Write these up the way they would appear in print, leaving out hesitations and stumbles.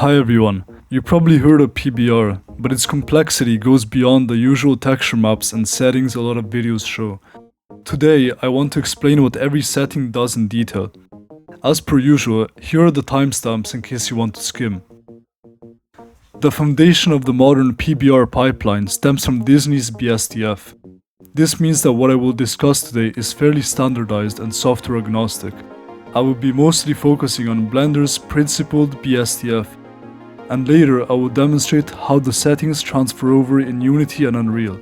Hi everyone, you probably heard of PBR, but its complexity goes beyond the usual texture maps and settings a lot of videos show. Today, I want to explain what every setting does in detail. As per usual, here are the timestamps in case you want to skim. The foundation of the modern PBR pipeline stems from Disney's BSDF. This means that what I will discuss today is fairly standardized and software agnostic. I will be mostly focusing on Blender's Principled BSDF, and later I will demonstrate how the settings transfer over in Unity and Unreal.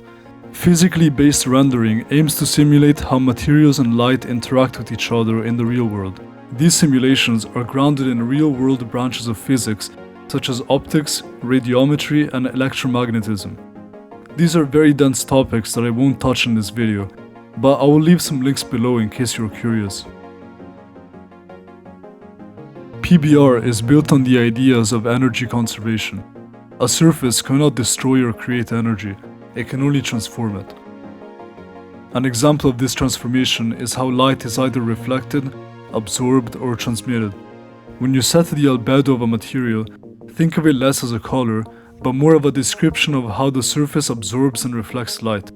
Physically based rendering aims to simulate how materials and light interact with each other in the real world. These simulations are grounded in real-world branches of physics such as optics, radiometry, and electromagnetism. These are very dense topics that I won't touch in this video, but I will leave some links below in case you're curious. PBR is built on the ideas of energy conservation. A surface cannot destroy or create energy, it can only transform it. An example of this transformation is how light is either reflected, absorbed, or transmitted. When you set the albedo of a material, think of it less as a color, but more of a description of how the surface absorbs and reflects light.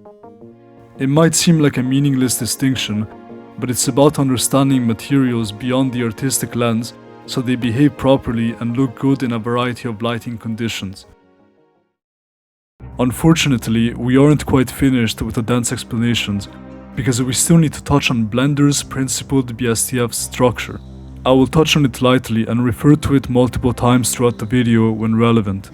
It might seem like a meaningless distinction, but it's about understanding materials beyond the artistic lens so they behave properly and look good in a variety of lighting conditions. Unfortunately, we aren't quite finished with the dense explanations, because we still need to touch on Blender's Principled BSDF structure. I will touch on it lightly and refer to it multiple times throughout the video when relevant.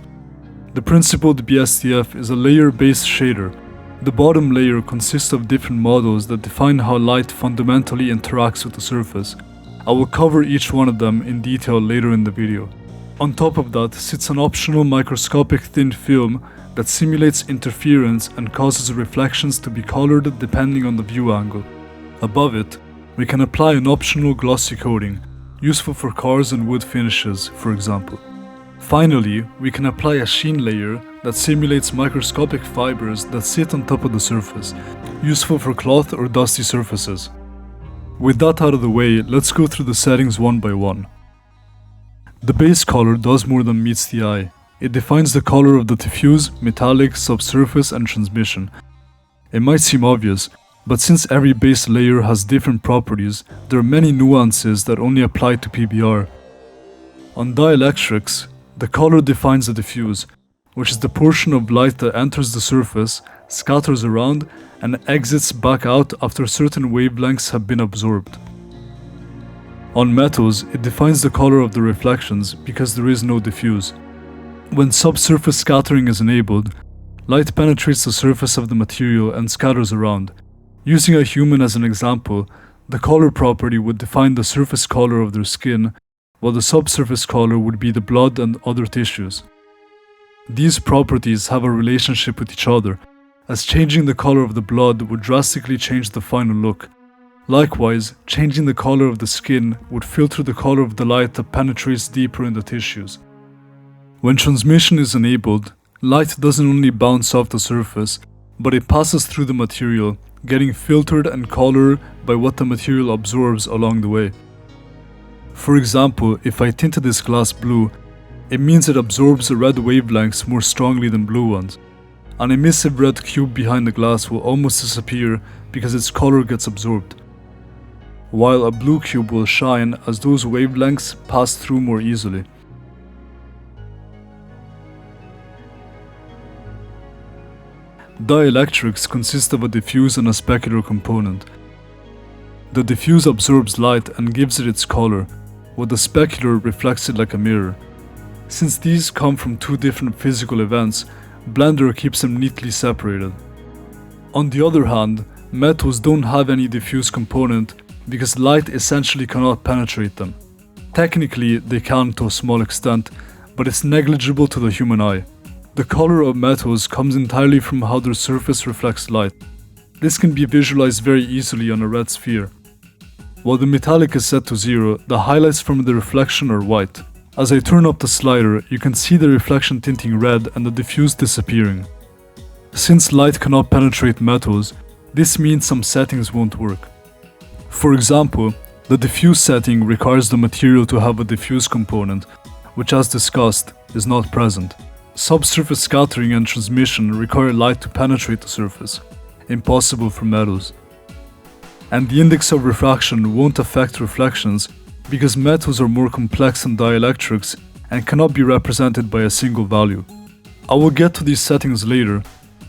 The Principled BSDF is a layer-based shader. The bottom layer consists of different models that define how light fundamentally interacts with the surface. I will cover each one of them in detail later in the video. On top of that sits an optional microscopic thin film that simulates interference and causes reflections to be colored depending on the view angle. Above it, we can apply an optional glossy coating, useful for cars and wood finishes, for example. Finally, we can apply a sheen layer that simulates microscopic fibers that sit on top of the surface, useful for cloth or dusty surfaces. With that out of the way, let's go through the settings one by one. The base color does more than meets the eye. It defines the color of the diffuse, metallic, subsurface, and transmission. It might seem obvious, but since every base layer has different properties, there are many nuances that only apply to PBR. On dielectrics, the color defines the diffuse, which is the portion of light that enters the surface, scatters around, and exits back out after certain wavelengths have been absorbed. On metals, it defines the color of the reflections because there is no diffuse. When subsurface scattering is enabled, light penetrates the surface of the material and scatters around. Using a human as an example, the color property would define the surface color of their skin, while the subsurface color would be the blood and other tissues. These properties have a relationship with each other, as changing the color of the blood would drastically change the final look. Likewise, changing the color of the skin would filter the color of the light that penetrates deeper in the tissues. When transmission is enabled, light doesn't only bounce off the surface, but it passes through the material, getting filtered and colored by what the material absorbs along the way. For example, if I tinted this glass blue, it means it absorbs the red wavelengths more strongly than blue ones. An emissive red cube behind the glass will almost disappear because its color gets absorbed, while a blue cube will shine as those wavelengths pass through more easily. Dielectrics consist of a diffuse and a specular component. The diffuse absorbs light and gives it its color, while the specular reflects it like a mirror. Since these come from two different physical events, Blender keeps them neatly separated. On the other hand, metals don't have any diffuse component because light essentially cannot penetrate them. Technically, they can to a small extent, but it's negligible to the human eye. The color of metals comes entirely from how their surface reflects light. This can be visualized very easily on a red sphere. While the metallic is set to 0, the highlights from the reflection are white. As I turn up the slider, you can see the reflection tinting red and the diffuse disappearing. Since light cannot penetrate metals, this means some settings won't work. For example, the diffuse setting requires the material to have a diffuse component, which as discussed, is not present. Subsurface scattering and transmission require light to penetrate the surface, impossible for metals. And the index of refraction won't affect reflections because metals are more complex than dielectrics and cannot be represented by a single value. I will get to these settings later,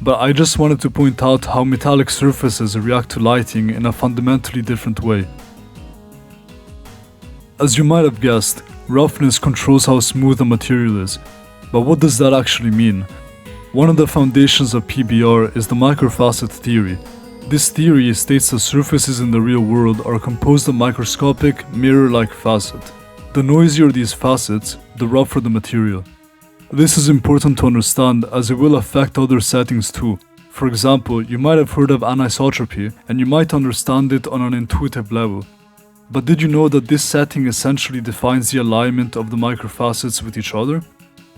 but I just wanted to point out how metallic surfaces react to lighting in a fundamentally different way. As you might have guessed, roughness controls how smooth a material is, but what does that actually mean? One of the foundations of PBR is the microfacet theory. This theory states that surfaces in the real world are composed of microscopic, mirror-like facets. The noisier these facets, the rougher the material. This is important to understand as it will affect other settings too. For example, you might have heard of anisotropy and you might understand it on an intuitive level. But did you know that this setting essentially defines the alignment of the microfacets with each other?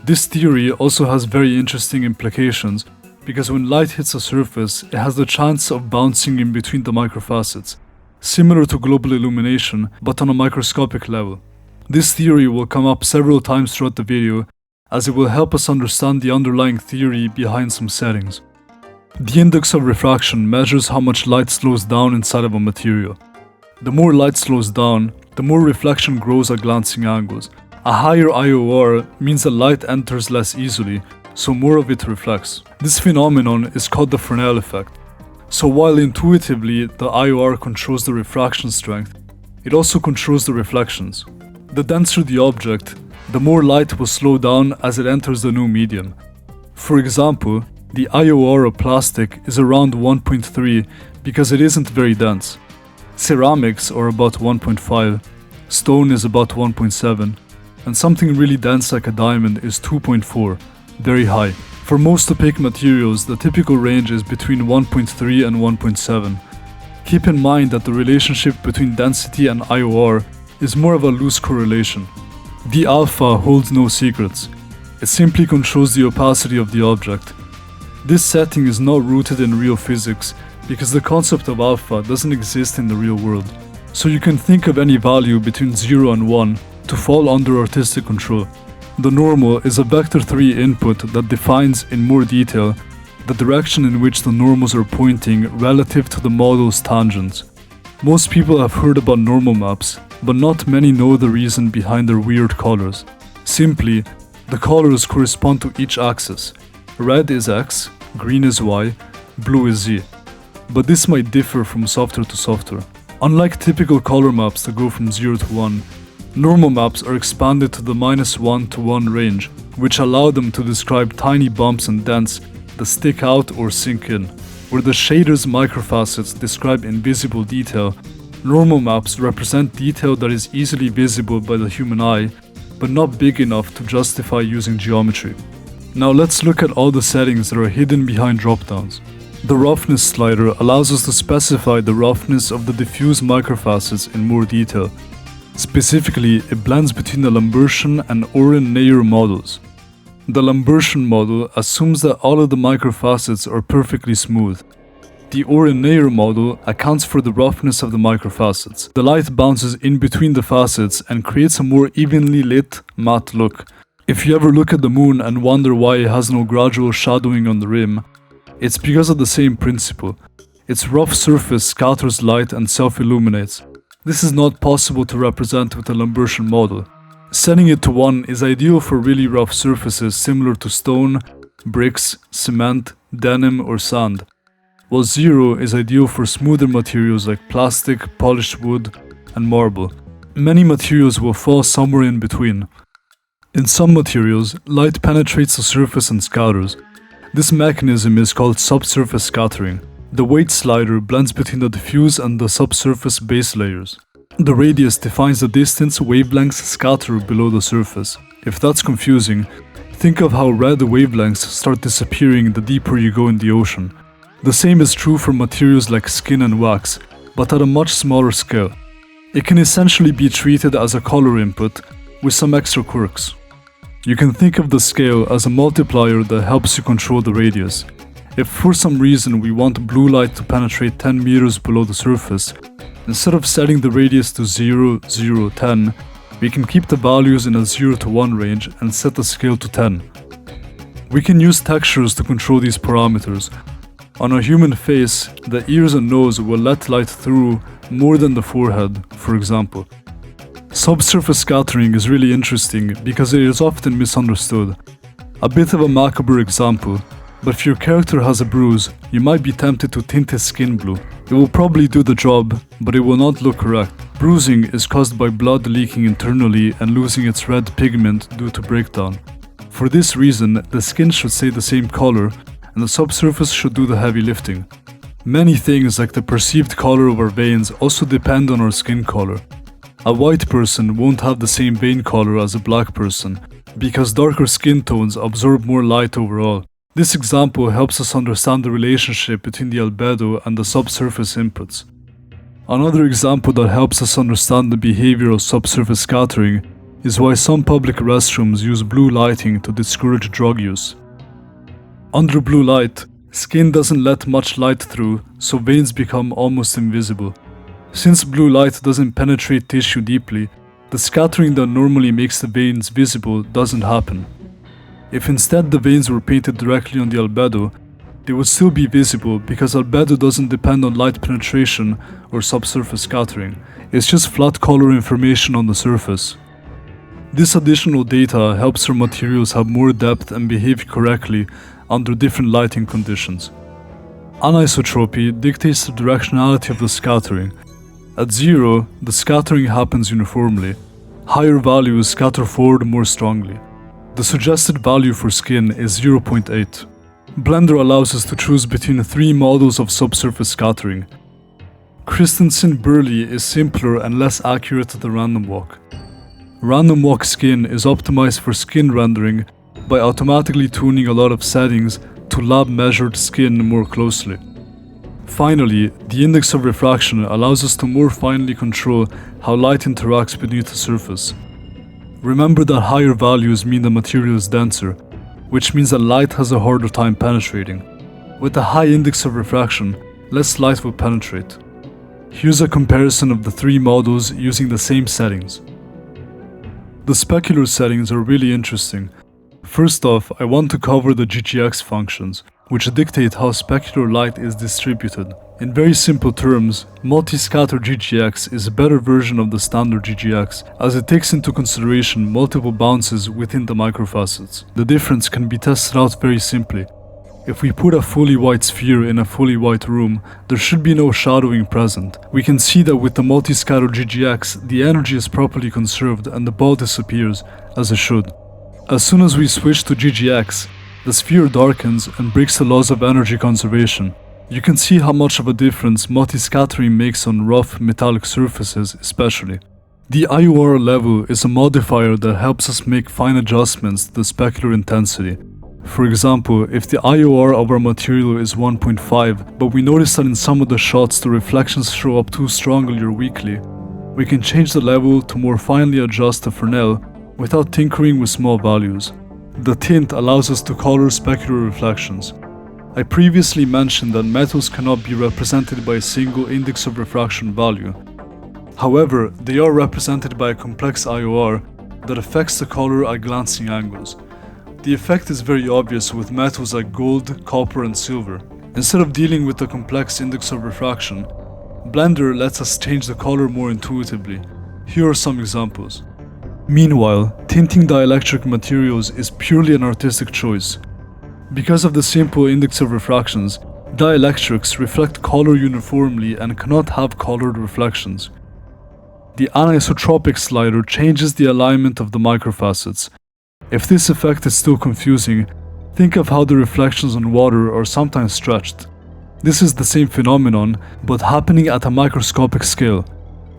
This theory also has very interesting implications because when light hits a surface, it has the chance of bouncing in between the microfacets, similar to global illumination but on a microscopic level. This theory will come up several times throughout the video as it will help us understand the underlying theory behind some settings. The index of refraction measures how much light slows down inside of a material. The more light slows down, the more reflection grows at glancing angles. A higher IOR means that light enters less easily, so more of it reflects. This phenomenon is called the Fresnel effect. So while intuitively the IOR controls the refraction strength, it also controls the reflections. The denser the object, the more light will slow down as it enters the new medium. For example, the IOR of plastic is around 1.3 because it isn't very dense. Ceramics are about 1.5, stone is about 1.7, and something really dense like a diamond is 2.4, very high. For most opaque materials, the typical range is between 1.3 and 1.7. Keep in mind that the relationship between density and IOR is more of a loose correlation. The alpha holds no secrets. It simply controls the opacity of the object. This setting is not rooted in real physics because the concept of alpha doesn't exist in the real world. So you can think of any value between 0 and 1 to fall under artistic control. The normal is a vector 3 input that defines in more detail the direction in which the normals are pointing relative to the model's tangents. Most people have heard about normal maps, but not many know the reason behind their weird colors. Simply, the colors correspond to each axis. Red is X, green is Y, blue is Z. But this might differ from software to software. Unlike typical color maps that go from 0 to 1, normal maps are expanded to the -1 to 1 range, which allow them to describe tiny bumps and dents that stick out or sink in. Where the shader's microfacets describe invisible detail, normal maps represent detail that is easily visible by the human eye, but not big enough to justify using geometry. Now let's look at all the settings that are hidden behind dropdowns. The roughness slider allows us to specify the roughness of the diffuse microfacets in more detail. Specifically, it blends between the Lambertian and Oren-Neyre models. The Lambertian model assumes that all of the microfacets are perfectly smooth. The Oren-Neyre model accounts for the roughness of the microfacets. The light bounces in between the facets and creates a more evenly lit, matte look. If you ever look at the moon and wonder why it has no gradual shadowing on the rim, it's because of the same principle. Its rough surface scatters light and self-illuminates. This is not possible to represent with a Lambertian model. Setting it to 1 is ideal for really rough surfaces similar to stone, bricks, cement, denim or sand, while 0 is ideal for smoother materials like plastic, polished wood, and marble. Many materials will fall somewhere in between. In some materials, light penetrates the surface and scatters. This mechanism is called subsurface scattering. The weight slider blends between the diffuse and the subsurface base layers. The radius defines the distance wavelengths scatter below the surface. If that's confusing, think of how red wavelengths start disappearing the deeper you go in the ocean. The same is true for materials like skin and wax, but at a much smaller scale. It can essentially be treated as a color input with some extra quirks. You can think of the scale as a multiplier that helps you control the radius. If for some reason we want blue light to penetrate 10 meters below the surface, instead of setting the radius to 0, 0, 10, We can keep the values in a 0 to 1 range and set the scale to 10. We can use textures to control these parameters. On a human face, the ears and nose will let light through more than the forehead, for example. Subsurface scattering is really interesting because it is often misunderstood. A bit of a macabre example, but if your character has a bruise, you might be tempted to tint his skin blue. It will probably do the job, but it will not look correct. Bruising is caused by blood leaking internally and losing its red pigment due to breakdown. For this reason, the skin should stay the same color, and the subsurface should do the heavy lifting. Many things like the perceived color of our veins also depend on our skin color. A white person won't have the same vein color as a black person, because darker skin tones absorb more light overall. This example helps us understand the relationship between the albedo and the subsurface inputs. Another example that helps us understand the behavior of subsurface scattering is why some public restrooms use blue lighting to discourage drug use. Under blue light, skin doesn't let much light through, so veins become almost invisible. Since blue light doesn't penetrate tissue deeply, the scattering that normally makes the veins visible doesn't happen. If instead the veins were painted directly on the albedo, they would still be visible because albedo doesn't depend on light penetration or subsurface scattering, it's just flat color information on the surface. This additional data helps our materials have more depth and behave correctly under different lighting conditions. Anisotropy dictates the directionality of the scattering. At 0, the scattering happens uniformly. Higher values scatter forward more strongly. The suggested value for skin is 0.8. Blender allows us to choose between 3 models of subsurface scattering. Christensen-Burley is simpler and less accurate than random walk. Random walk skin is optimized for skin rendering by automatically tuning a lot of settings to lab-measured skin more closely. Finally, the index of refraction allows us to more finely control how light interacts beneath the surface. Remember that higher values mean the material is denser, which means that light has a harder time penetrating. With a high index of refraction, less light will penetrate. Here's a comparison of the 3 models using the same settings. The specular settings are really interesting. First off, I want to cover the GGX functions, which dictate how specular light is distributed. In very simple terms, multi-scatter GGX is a better version of the standard GGX, as it takes into consideration multiple bounces within the microfacets. The difference can be tested out very simply. If we put a fully white sphere in a fully white room, there should be no shadowing present. We can see that with the multi-scatter GGX, the energy is properly conserved and the ball disappears, as it should. As soon as we switch to GGX, the sphere darkens and breaks the laws of energy conservation. You can see how much of a difference multi-scattering makes on rough metallic surfaces especially. The IOR level is a modifier that helps us make fine adjustments to the specular intensity. For example, if the IOR of our material is 1.5, but we notice that in some of the shots the reflections show up too strongly or weakly, we can change the level to more finely adjust the Fresnel without tinkering with small values. The tint allows us to color specular reflections. I previously mentioned that metals cannot be represented by a single index of refraction value. However, they are represented by a complex IOR that affects the color at glancing angles. The effect is very obvious with metals like gold, copper and silver. Instead of dealing with the complex index of refraction, Blender lets us change the color more intuitively. Here are some examples. Meanwhile, tinting dielectric materials is purely an artistic choice. Because of the simple index of refractions, dielectrics reflect color uniformly and cannot have colored reflections. The anisotropic slider changes the alignment of the microfacets. If this effect is still confusing, think of how the reflections on water are sometimes stretched. This is the same phenomenon, but happening at a microscopic scale.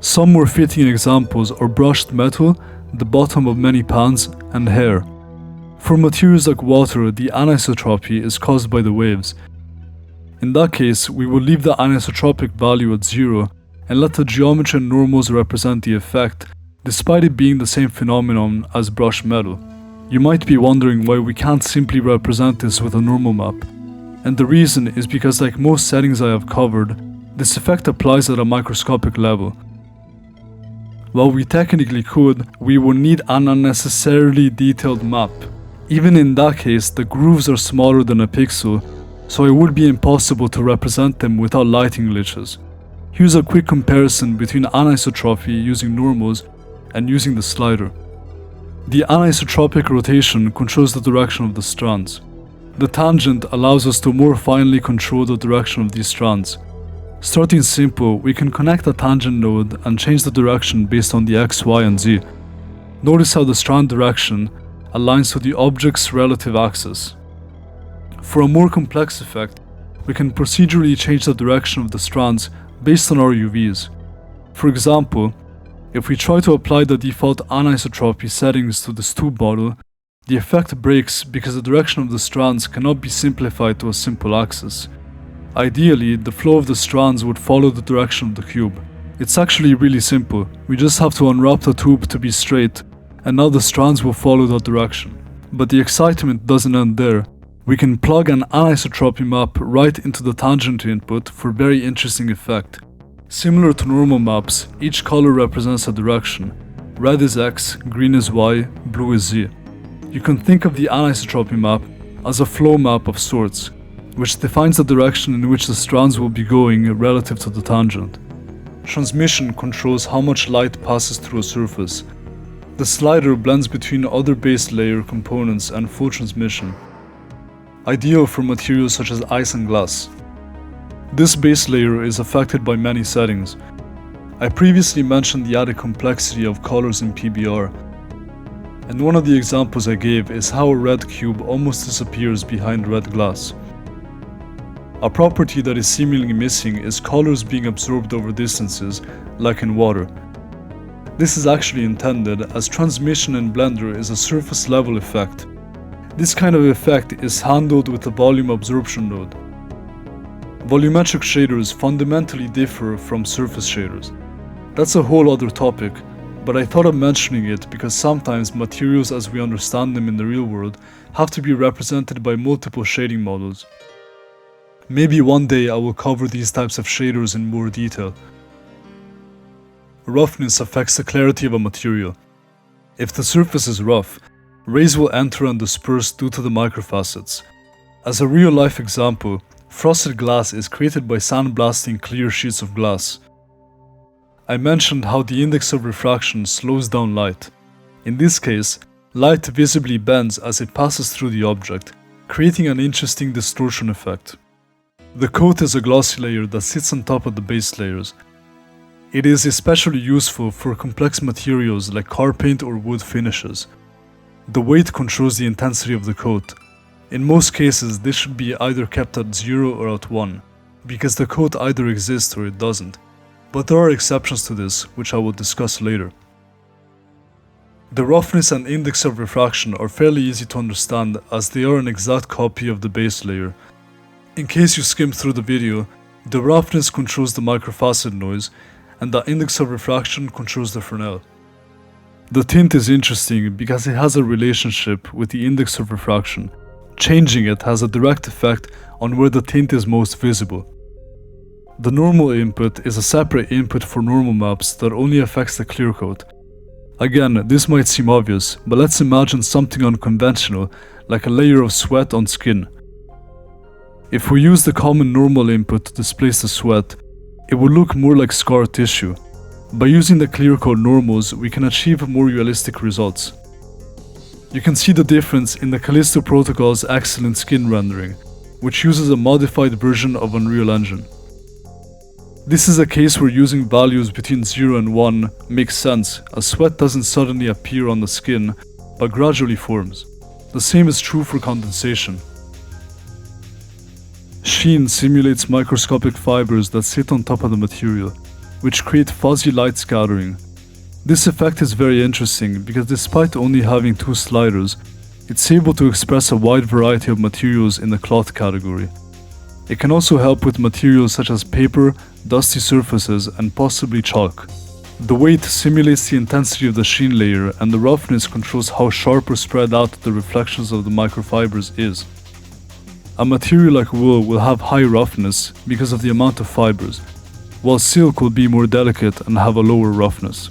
Some more fitting examples are brushed metal, the bottom of many pans, and hair. For materials like water, the anisotropy is caused by the waves. In that case, we will leave the anisotropic value at 0 and let the geometry and normals represent the effect, despite it being the same phenomenon as brushed metal. You might be wondering why we can't simply represent this with a normal map. And the reason is because, like most settings I have covered, this effect applies at a microscopic level. While we technically could, we would need an unnecessarily detailed map. Even in that case, the grooves are smaller than a pixel, so it would be impossible to represent them without lighting glitches. Here's a quick comparison between anisotropy using normals and using the slider. The anisotropic rotation controls the direction of the strands. The tangent allows us to more finely control the direction of these strands. Starting simple, we can connect a tangent node and change the direction based on the x, y, and z. Notice how the strand direction aligns to the object's relative axis. For a more complex effect, we can procedurally change the direction of the strands based on our UVs. For example, if we try to apply the default anisotropy settings to this tube model, the effect breaks because the direction of the strands cannot be simplified to a simple axis. Ideally, the flow of the strands would follow the direction of the cube. It's actually really simple, we just have to unwrap the tube to be straight, and now the strands will follow that direction. But the excitement doesn't end there. We can plug an anisotropy map right into the tangent input for very interesting effect. Similar to normal maps, each color represents a direction. Red is X, green is Y, blue is Z. You can think of the anisotropy map as a flow map of sorts, which defines the direction in which the strands will be going relative to the tangent. Transmission controls how much light passes through a surface. The slider blends between other base layer components and full transmission, ideal for materials such as ice and glass. This base layer is affected by many settings. I previously mentioned the added complexity of colors in PBR, and one of the examples I gave is how a red cube almost disappears behind red glass. A property that is seemingly missing is colors being absorbed over distances, like in water. This is actually intended, as transmission in Blender is a surface level effect. This kind of effect is handled with the volume absorption node. Volumetric shaders fundamentally differ from surface shaders. That's a whole other topic, but I thought of mentioning it because sometimes materials as we understand them in the real world have to be represented by multiple shading models. Maybe one day I will cover these types of shaders in more detail. Roughness affects the clarity of a material. If the surface is rough, rays will enter and disperse due to the microfacets. As a real-life example, frosted glass is created by sandblasting clear sheets of glass. I mentioned how the index of refraction slows down light. In this case, light visibly bends as it passes through the object, creating an interesting distortion effect. The coat is a glossy layer that sits on top of the base layers. It is especially useful for complex materials like car paint or wood finishes. The weight controls the intensity of the coat. In most cases, this should be either kept at 0 or at 1, because the coat either exists or it doesn't. But there are exceptions to this, which I will discuss later. The roughness and index of refraction are fairly easy to understand as they are an exact copy of the base layer. In case you skim through the video, the roughness controls the microfacet noise, and the index of refraction controls the Fresnel. The tint is interesting because it has a relationship with the index of refraction. Changing it has a direct effect on where the tint is most visible. The normal input is a separate input for normal maps that only affects the clear coat. Again, this might seem obvious, but let's imagine something unconventional, like a layer of sweat on skin. If we use the common normal input to displace the sweat, it would look more like scar tissue. By using the clear coat normals, we can achieve more realistic results. You can see the difference in the Callisto protocol's excellent skin rendering, which uses a modified version of Unreal Engine. This is a case where using values between 0 and 1 makes sense, as sweat doesn't suddenly appear on the skin, but gradually forms. The same is true for condensation. Sheen simulates microscopic fibers that sit on top of the material, which create fuzzy light scattering. This effect is very interesting because despite only having 2 sliders, it's able to express a wide variety of materials in the cloth category. It can also help with materials such as paper, dusty surfaces, and possibly chalk. The weight simulates the intensity of the sheen layer, and the roughness controls how sharp or spread out the reflections of the microfibers is. A material like wool will have high roughness because of the amount of fibers, while silk will be more delicate and have a lower roughness.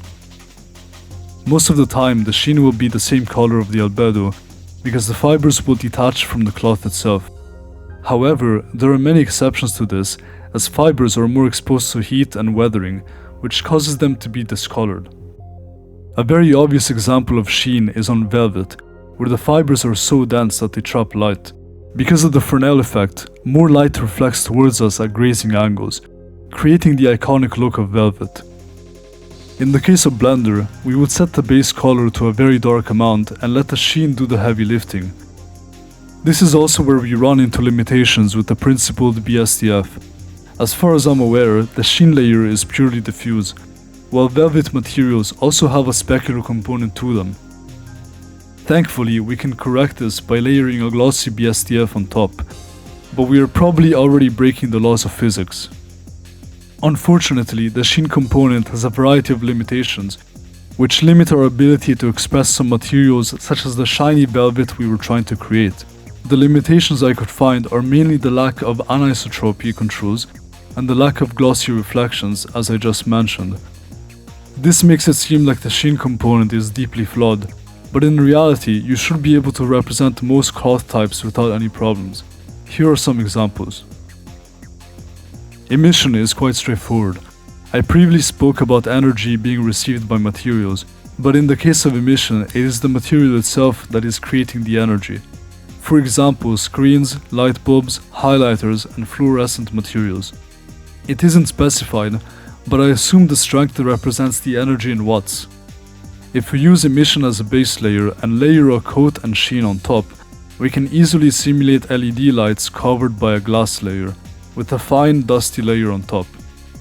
Most of the time, the sheen will be the same color of the albedo because the fibers will detach from the cloth itself. However, there are many exceptions to this, as fibers are more exposed to heat and weathering, which causes them to be discolored. A very obvious example of sheen is on velvet, where the fibers are so dense that they trap light. Because of the Fresnel effect, more light reflects towards us at grazing angles, creating the iconic look of velvet. In the case of Blender, we would set the base color to a very dark amount and let the sheen do the heavy lifting. This is also where we run into limitations with the Principled BSDF. As far as I'm aware, the sheen layer is purely diffuse, while velvet materials also have a specular component to them. Thankfully, we can correct this by layering a glossy BSDF on top, but we are probably already breaking the laws of physics. Unfortunately, the sheen component has a variety of limitations, which limit our ability to express some materials such as the shiny velvet we were trying to create. The limitations I could find are mainly the lack of anisotropy controls and the lack of glossy reflections, as I just mentioned. This makes it seem like the sheen component is deeply flawed, but in reality, you should be able to represent most cloth types without any problems. Here are some examples. Emission is quite straightforward. I previously spoke about energy being received by materials, but in the case of emission, it is the material itself that is creating the energy. For example, screens, light bulbs, highlighters, and fluorescent materials. It isn't specified, but I assume the strength represents the energy in watts. If we use emission as a base layer and layer a coat and sheen on top, we can easily simulate LED lights covered by a glass layer, with a fine dusty layer on top.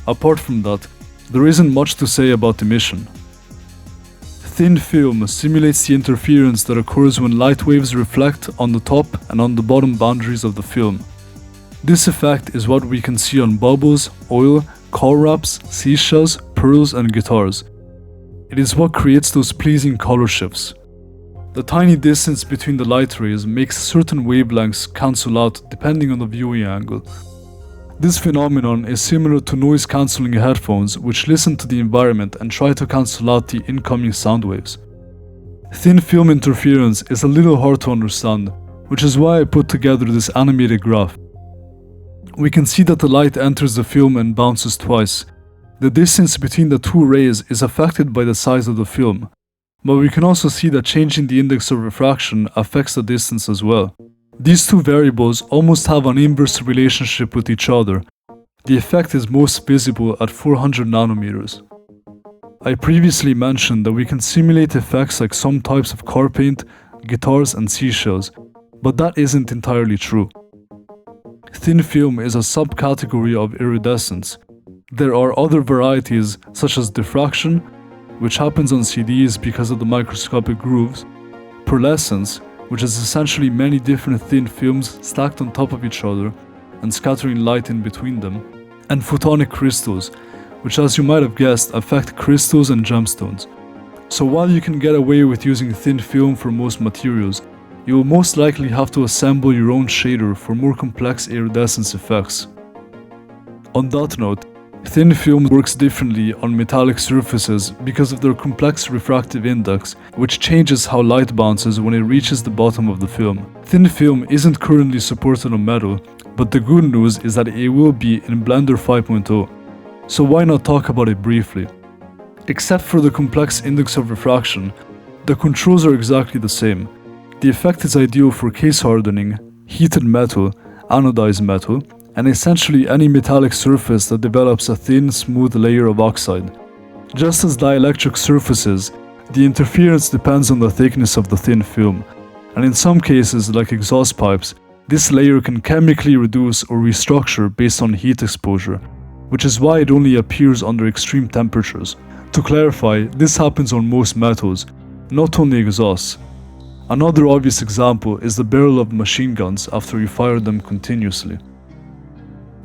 Apart from that, there isn't much to say about emission. Thin film simulates the interference that occurs when light waves reflect on the top and on the bottom boundaries of the film. This effect is what we can see on bubbles, oil, coral wraps, seashells, pearls, and guitars. It is what creates those pleasing color shifts. The tiny distance between the light rays makes certain wavelengths cancel out depending on the viewing angle. This phenomenon is similar to noise-cancelling headphones, which listen to the environment and try to cancel out the incoming sound waves. Thin film interference is a little hard to understand, which is why I put together this animated graph. We can see that the light enters the film and bounces twice. The distance between the two rays is affected by the size of the film, but we can also see that changing the index of refraction affects the distance as well. These two variables almost have an inverse relationship with each other. The effect is most visible at 400 nanometers. I previously mentioned that we can simulate effects like some types of car paint, guitars, and seashells, but that isn't entirely true. Thin film is a subcategory of iridescence. There are other varieties such as diffraction, which happens on CDs because of the microscopic grooves, pearlescence, which is essentially many different thin films stacked on top of each other and scattering light in between them, and photonic crystals, which, as you might have guessed, affect crystals and gemstones. So while you can get away with using thin film for most materials, you will most likely have to assemble your own shader for more complex iridescence effects. On that note, thin film works differently on metallic surfaces because of their complex refractive index, which changes how light bounces when it reaches the bottom of the film. Thin film isn't currently supported on metal, but the good news is that it will be in Blender 5.0, so why not talk about it briefly. Except for the complex index of refraction, the controls are exactly the same. The effect is ideal for case hardening, heated metal, anodized metal, and essentially any metallic surface that develops a thin, smooth layer of oxide. Just as dielectric surfaces, the interference depends on the thickness of the thin film, and in some cases, like exhaust pipes, this layer can chemically reduce or restructure based on heat exposure, which is why it only appears under extreme temperatures. To clarify, this happens on most metals, not only exhausts. Another obvious example is the barrel of machine guns after you fire them continuously.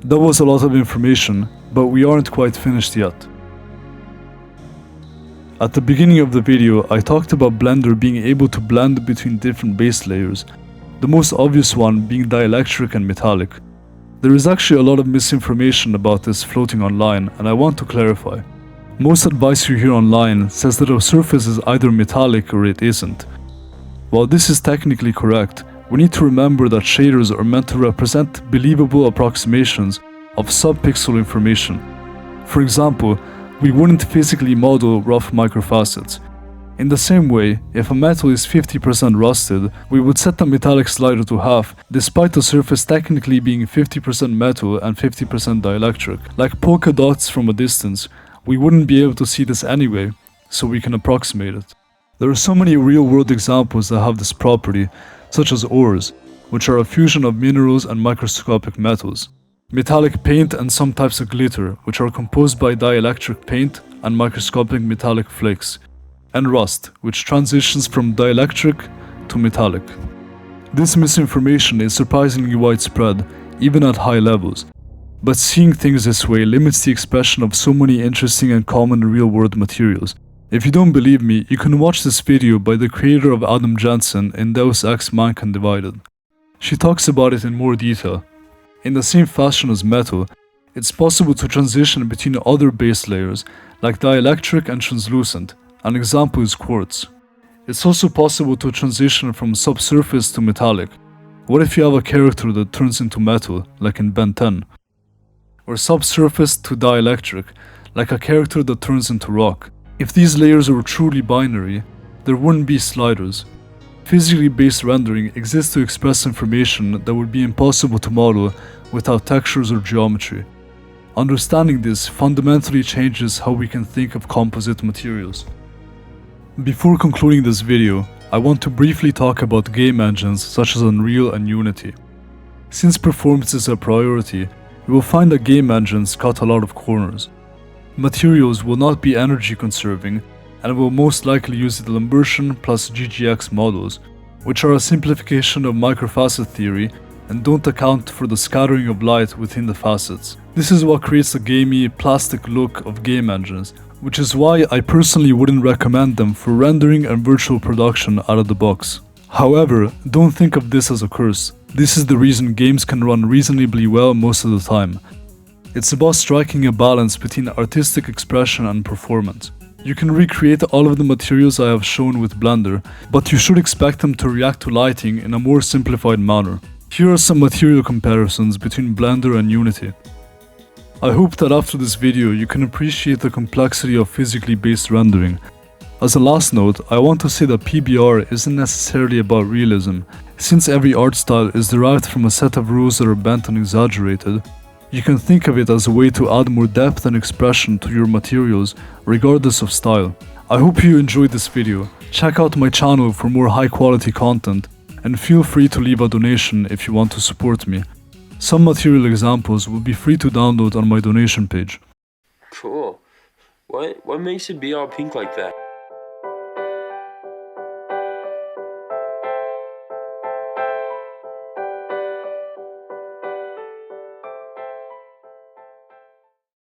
That was a lot of information, but we aren't quite finished yet. At the beginning of the video, I talked about Blender being able to blend between different base layers, the most obvious one being dielectric and metallic. There is actually a lot of misinformation about this floating online, and I want to clarify. Most advice you hear online says that a surface is either metallic or it isn't. While this is technically correct, we need to remember that shaders are meant to represent believable approximations of subpixel information. For example, we wouldn't physically model rough microfacets. In the same way, if a metal is 50% rusted, we would set the metallic slider to half, despite the surface technically being 50% metal and 50% dielectric. Like polka dots from a distance, we wouldn't be able to see this anyway, so we can approximate it. There are so many real-world examples that have this property, such as ores, which are a fusion of minerals and microscopic metals. Metallic paint and some types of glitter, which are composed by dielectric paint and microscopic metallic flakes. And rust, which transitions from dielectric to metallic. This misinformation is surprisingly widespread, even at high levels. But seeing things this way limits the expression of so many interesting and common real-world materials. If you don't believe me, you can watch this video by the creator of Adam Jensen in Deus Ex Mankind Divided. She talks about it in more detail. In the same fashion as metal, it's possible to transition between other base layers, like dielectric and translucent. An example is quartz. It's also possible to transition from subsurface to metallic. What if you have a character that turns into metal, like in Ben 10? Or subsurface to dielectric, like a character that turns into rock. If these layers were truly binary, there wouldn't be sliders. Physically based rendering exists to express information that would be impossible to model without textures or geometry. Understanding this fundamentally changes how we can think of composite materials. Before concluding this video, I want to briefly talk about game engines such as Unreal and Unity. Since performance is a priority, you will find that game engines cut a lot of corners. Materials will not be energy conserving and will most likely use the Lambertian plus GGX models, which are a simplification of microfacet theory and don't account for the scattering of light within the facets. This is what creates the gamey, plastic look of game engines, which is why I personally wouldn't recommend them for rendering and virtual production out of the box. However, don't think of this as a curse. This is the reason games can run reasonably well most of the time. It's about striking a balance between artistic expression and performance. You can recreate all of the materials I have shown with Blender, but you should expect them to react to lighting in a more simplified manner. Here are some material comparisons between Blender and Unity. I hope that after this video you can appreciate the complexity of physically based rendering. As a last note, I want to say that PBR isn't necessarily about realism. Since every art style is derived from a set of rules that are bent and exaggerated, you can think of it as a way to add more depth and expression to your materials, regardless of style. I hope you enjoyed this video. Check out my channel for more high quality content, and feel free to leave a donation if you want to support me. Some material examples will be free to download on my donation page. Cool. What makes it be all pink like that?